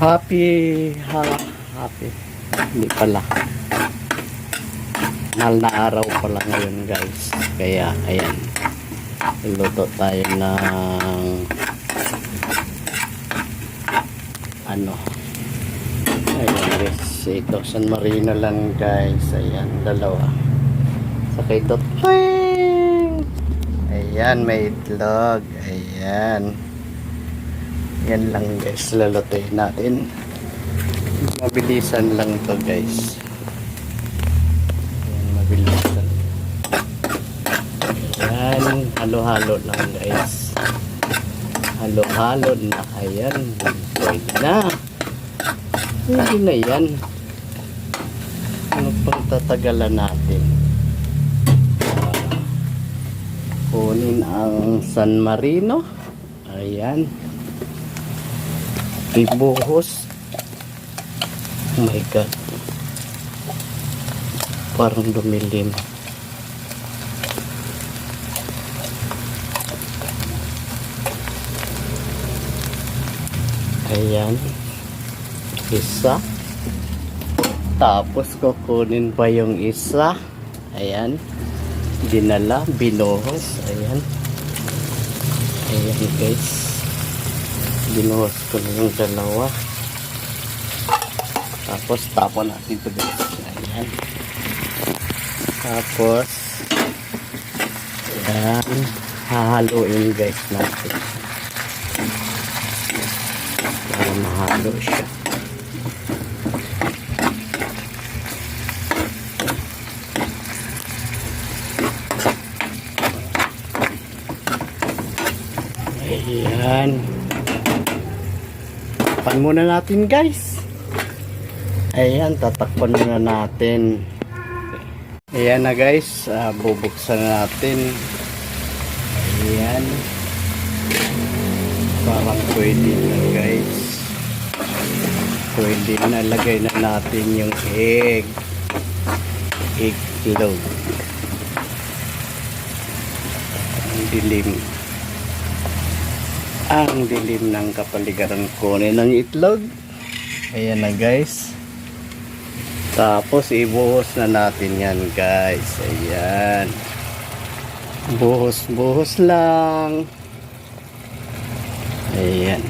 Happy. Hindi pala. Mahal na araw pala ngayon guys. Kaya ayan. Luto tayo ng ano. Ayan guys. Ito San Marino lang guys. Ayan. Dalawa. Saka ito. Ayan. May itlog. Ayan. Yan lang guys, lulutuin natin. Mabilisan lang to guys. Yan, mabilisan. Yan, halo-halo lang guys. Halo-halo na. Ayan, pwede na. Pwede na yan. Ano pang tatagalan natin? Kunin ang San Marino. Ayan. Ibuhos. Oh my god, parang dumilim. Ayan, isa, tapos kukunin pa yung isa. Ayan, dinala, binuhos. Ayan, ayan guys, binuhos ko na yung dalawa. Tapos tapon natin ito guys. Ayan. Tapos ayan, hahaluin guys natin para mahalo siya. Ayan, pan muna natin guys. Ayan, tatakpan muna natin. Ayan na guys, bubuksan na natin. Ayan, parang pwede na guys. Pwede na, lagay na natin yung egg yolk. Ang dilim ng kapaligiran. Kunin ng itlog. Ayan na guys. Tapos ibuhos na natin yan guys. Ayan, buhos lang. Ayan,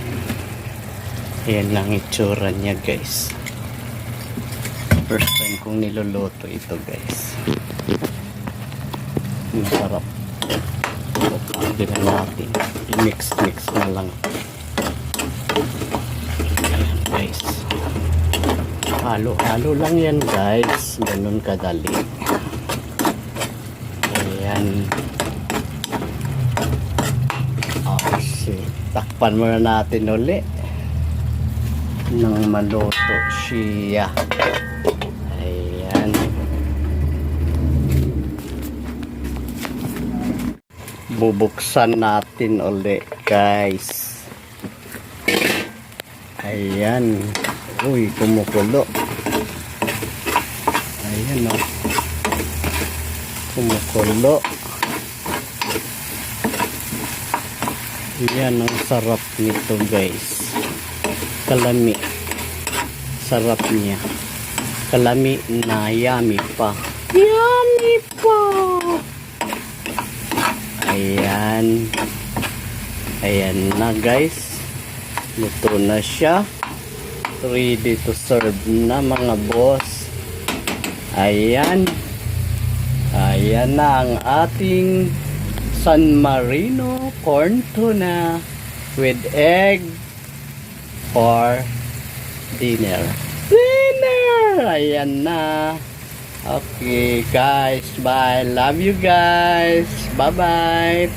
ayan lang itsura nya guys. First time kong niluluto ito guys. Masarap. Pwede na natin i-mix na lang. Ayan guys, halo-halo lang yan guys. Ganun kadali. Ayan. Okay. Takpan muna natin uli nang maluto siya. Ayan. Bubuksan natin uli guys. Ayan. Uy, kumukulo. Ayan o. Kumukulo. Ayan, ang sarap nito guys. Kalami. Sarap niya. Kalami na yummy pa. Yummy pa. Ayan. Ayan na guys. Luto na siya. Ready to serve na mga boss. Ayan. Ayan na ang ating San Marino corn tuna with egg for dinner. Ayan na. Okay guys, bye. Love you guys. Bye bye.